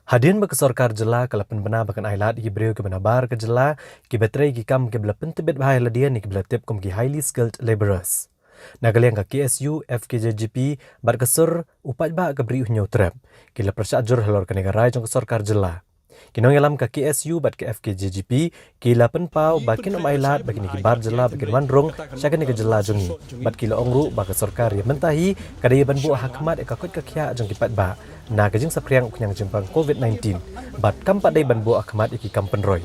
Hadian berkesorkar jela kalapan benar bahkan ailat ki beriu ke benabar ke jela ki betray ki kam ke belapen tibet bahai ladian ni ke belatip kum ki highly skilled laborers. Nagaliang ka KSU FKJGP bar kesur upat ba ke beriu nyotrap ki la persyajur halor ke negara jong kesorkar jela. Kinong yalam ka KSU bat ke FKJGP ki la penpau bakin ailat bakin ki bar jela bakin wandrung syakan ni ke jela jongi bat ki la ongru ba kesorkar ya mentahi kadai ban bu hakmat ka kot ka khia jong ki pat ba na kajing sapriang kunyang jempang COVID-19 bat kam padai ban bu akmat iki kam penroy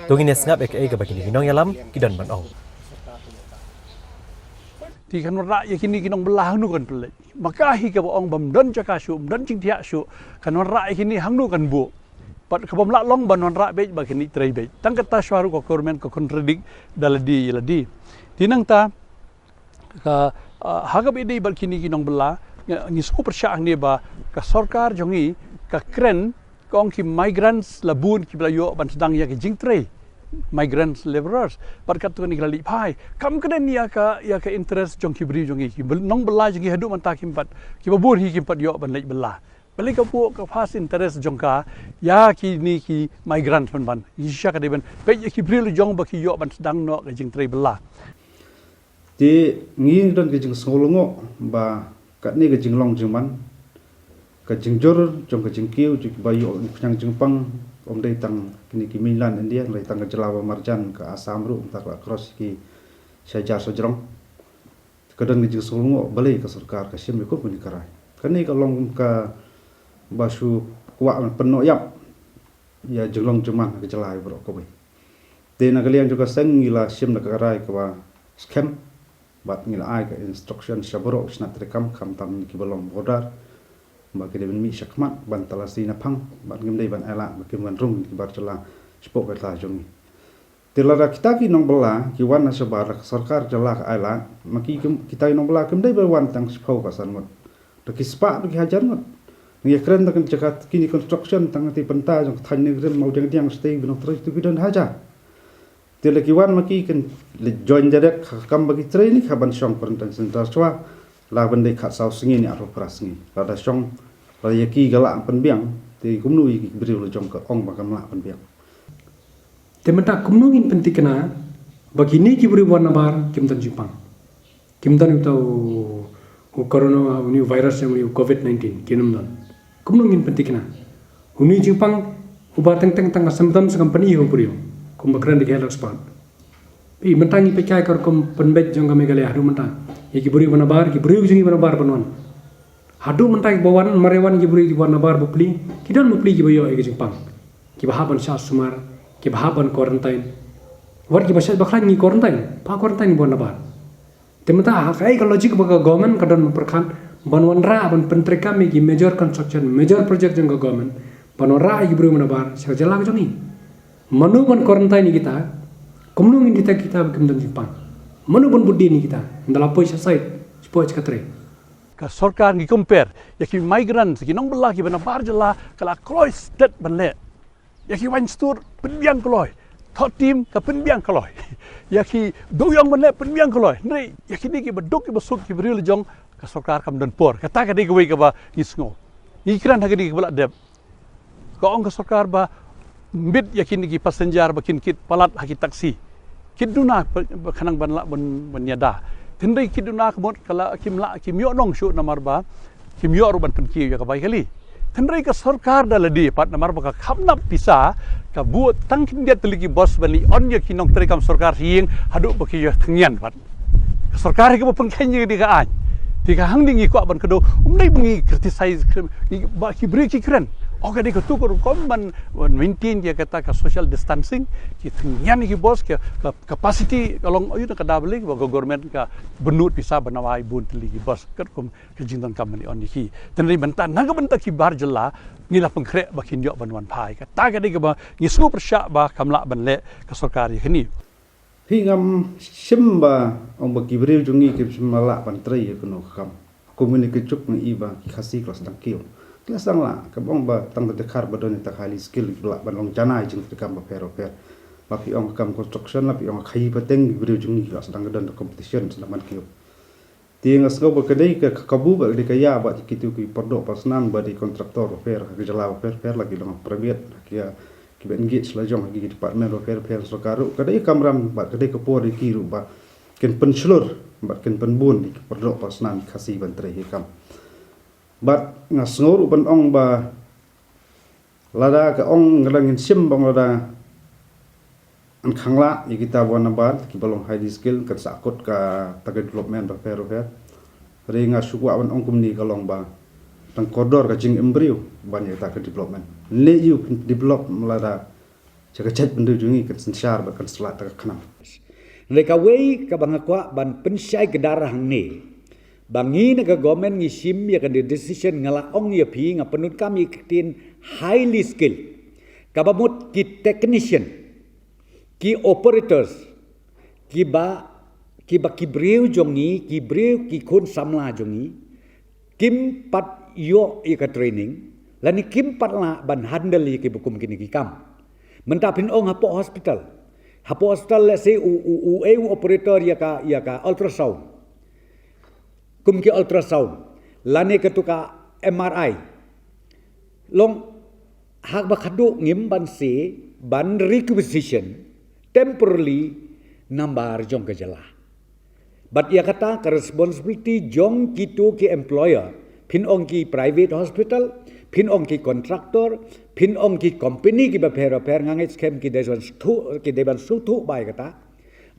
tungin ngap aka ke bakin kinong yalam kidan ban ong thì kan ra ya kini kinong belah nu kan pelai maka hi ka ong bam don cha ka shu don ching thia shu kan ra kini hang nu kan bu pat ka bam la long ban ra be ba kini trai be tang kata swaru ko government ko contradict daladi ladi tinang ta ka hagap ide bal kini kinong belah ni sku persya ni ba ka sarkar jongi ka kren kong ki migrants labun ki blayo ban sedang ya ki jing trai migrants laborers berkat tu ni kelali pai kam kena ni ya ka interest jong ki beri jong ki nong bela jong ki hadu man ta kimpat ki babur hi kimpat yo ban lek bela balik ka pu ka fast interest jong ka ya ki ni ki migrant ban isya ka de ban pe ki beri jong ba ki yo ban sedang no ka jing trai bela ti ngi don ki jing solongo ba ka ni ka jing long jing man ka jing jor jong ka jing kiu jing ba yo nyang jing pang om dai tang kini ki Milan India lai tang Jelawa Marjan ke Assam ru tak la cross ki Syajar Sojrong kadang ki sulungo balai ke sarkar ka sim ko pun karai kani ka long ka basu kuak penuh yap ya jenglong cuman ke Jelai bro ko bai tena kalian juga seng ngila sim nak karai ka ba scam bat ngila ai ka instruction sabro snat rekam kam tam ki belum bodar bagi dia mi syakmat ban talasi na phang ban ngem ban ala bagi ban rung ki bar chala spok ka jongi tilara kita ki nong bela ki wan na sabar sarkar jala ka ala maki kita nong bela kem dai wan tang spau ka san mot to ki spa ki hajar mot ngi kren tak jakat kini construction tang ti penta jong than ni rem mau jang tiang stay binong terus tu ki don haja tila ki wan maki kan le join jadak kam bagi training ka ban syong perintah sentra swa la bende khat sau singi ni aro pras ngi la da syong la yaki gala penbiang ti kumnu yi beri lo jong ka ong ba kam la penbiang temata kumnu ngin penting kena bagini ki beri warna bar kim tan jipang kim tan itu corona new virus yang COVID-19 kinum dan kumnu ngin penting kena uni jipang ubar teng teng tang symptoms company ho beri kum bakran di helak spot i mentangi pekai kar kum penbet jong kami gale hadu mentang ki beri warna bar ki beri jungi warna bar panon hadu mentang bawan marewan ki beri warna bar bupli kidan bupli ki bayo ki jipang ki bahaban syas sumar ki bahaban quarantine war ki basat baklan ni quarantine pa quarantine warna bar temata kai ka logic baga government kadon perkhan banwan ra ban pentre kami ki major construction major project jong government banwan ra ki beri warna bar sa jala jongi manu ban quarantine kita kumnu ngin kita kim dan jipang manu ban buddi ni kita ndala poisa site spoch katre ka sarkar ngi compare ya ki migrants ki nong bela ki bana bar jala kala kloy state ban le ya ki wan stur penbiang kloy thot team ka penbiang kloy ya ki doyong ban le penbiang kloy nei ya ki ni ki baduk ki basuk ki bril jong ka sarkar kam dan por kata ka di ka ba isngo ikran ha ki bala deb ka ong ka sarkar ba bid ya ki ni ki passenger ba kin kit palat ha ki taksi kiduna khanang ban la ban yada tindai kiduna kemot kala kim yo nong shu namar ba kim yo ruban penki ya ka bai kali tindai ka sarkar daladi pat namar ba ka khamnap pisa ka buat tangkin dia teliki bos bani on ya kinong terekam sarkar hing hadu ba ki ya thngian pat sarkar ka pengkenya di ka an di ka hang dingi ko ban kedo umnai bungi criticize ba ki beri ki kren oke di ketu ko man maintain dia kata ka social distancing ki thngian ki bos ke capacity kalong ayu ka dabling ba government ka benut bisa banawai bun teligi bos kat kom ke jintan kam ni on ki tenri benta naga benta ki bar jela ngila pengkre ba kin yo banwan pai ka ta ka di ka ba ngisu persya ba kamla ban le ka sarkar ni hingam simba ong bagi beri jungi ke simala pan trai ya kuno kam komunikasi cuk ni iba ki khasi kelas dang kiu kelas dang la ka bong ba tang de khar badon ta khali skill la ban long jana jing te kam ba pero lapi ong kam construction lapi ong khai pateng beri jungi kelas dang dan competition selamat kiu Ti ngas ngau ba kadai ka kabu ba di kaya ba kitu ki perdok pasnan ba di kontraktor fair ke jala fair lagi dengan private kia ki ben engage la jong ki department fair sokaru kadai kamram ba kadai kapor di kiru ba ken penslur ba ken penbun di perdok pasnan kasih ban tre hikam ba ngas ngau ban ong ba lada ka ong ngalangin sim bang lada an khangla i kita wana ba ki balong high skill kan sakut ka target development ba fair ringa suku awan ong kumni kalong ba tang kodor ka jing embryo banyak ta ka development le you develop melada jaga chat bendu jungi kan sensar ba kan selat ka khanam Mereka wei ka bangakwa ban pensyai gedara hang ni bangi na ka government ngisim ya kan decision ngala ong ya pi nga penut kami kitin highly skill kabamut ki technician ki operators ki breu jongi ki breu ki kun samla jongi kim pat yo i ka training lani kim pat la ban handle ki bukum kini ki kam mentapin ong hapo hospital let's say u operator ya ka ultrasound kum ki ultrasound lani ketuka MRI long hak bakadu ngim ban se ban requisition temporarily nambar jong ke jala. But ia kata ke responsibility jong kitu ki employer, pin ong ki private hospital, pin ong ki kontraktor, pin ong ki company ki baper ngangit scam ki deban sutu bai kata.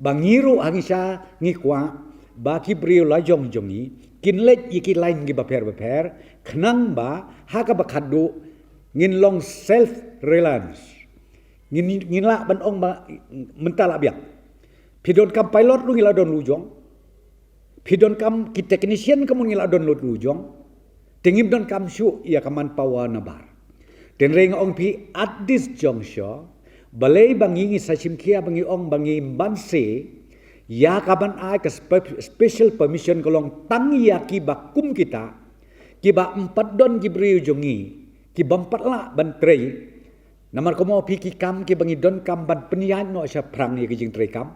Bangiru hangisa ngikwa ba ki brio la jong jongi, kinlet iki lain ki baper khnang ba haka bakadu ngin long self reliance. Ngin la ban ong ba mentala biak pidon kam pilot lu ngila don lujong pidon kam ki technician kamu ngila don lujong tengim don kam syu ya kaman pawa nabar den reng ong pi at this juncture balai bangi sasim kia bangi ong bangi banse ya kaban ai ka special permission kolong tang ya ki bakum kita ki ba 4 don ki briu jongi ki bampat la ban trei namar komo piki kam ki bangi don kam ban penyan no sya prang ye kijing tre kam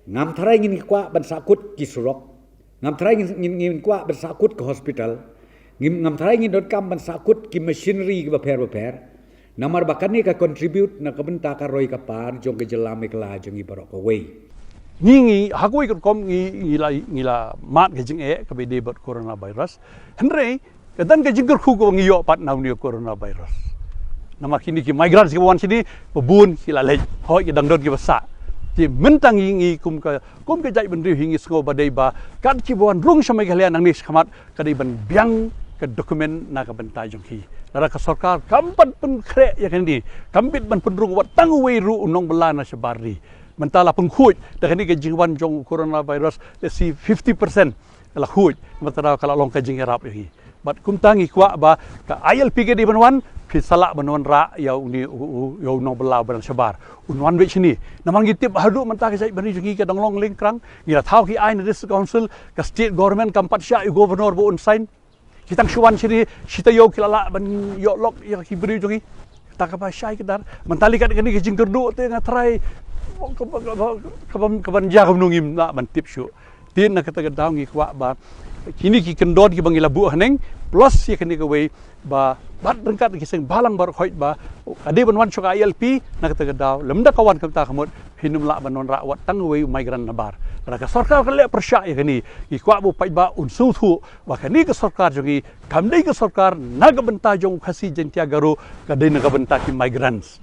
ngam tharai ngin kwa ban sakut ki surok ngam tharai ngin kwa ban sakut ke hospital ngam tharai ngin don kam ban sakut ki machinery ki baper namar bakani ka contribute na ka benta ka roi ka par jong ke jelame kala jong i barok away ngi hagoi kom ngila mat kijing ka be debot coronavirus henre kadan kijing ku ko ngiyo pat na coronavirus nama kini ki migran si kawan sini bebun sila lej hoi ki dangdon ki basa ji mentang ngi kum ka jai bendri hingi sngo badai ba kan ki bon rung samai kalian nang nis khamat kadai ban biang ke dokumen na ka bentai jong ki dara ka sarkar kampat pen kre ya kan ni kampit ban pendrung wat tang wei ru unong belana sebari mentala penghuj dah ni ke jingwan jong coronavirus let's see 50% kala huj mentara kala long ka jing erap hi bat kum tangi kwa ba ka ILP ke di banwan salak banwan ra ya uni ya no belau ban sebar unwan we sini namang gitip hadu mentah ke sai bani jungi ke donglong lingkrang ngira thau ki ai this council ka state government kampat sya governor bu unsign kitang shuan sini sita yo kilala ban yo lok ya ki beri jungi tak apa syai kedar mentali kat ni ke jingkerdu te ngatrai kaban jagam nungim na ban tip syu tin na kata gedang ngi kwa ba kini ki kendon ki bangila bu haneng plus ya kini ke we ba bat rengkat ki sing balang bar khoit ba ade ban wan choka ILP na kata gedaw lemda kawan kamta khamut hinum la banon ra wat tang we migran nabar ka sarkar ka le persya ya kini ki kwa bu pai ba unsu thu ba kini ke sarkar jogi kamdei ke sarkar naga benta jong khasi jentia garu ka dei naga benta ki migrants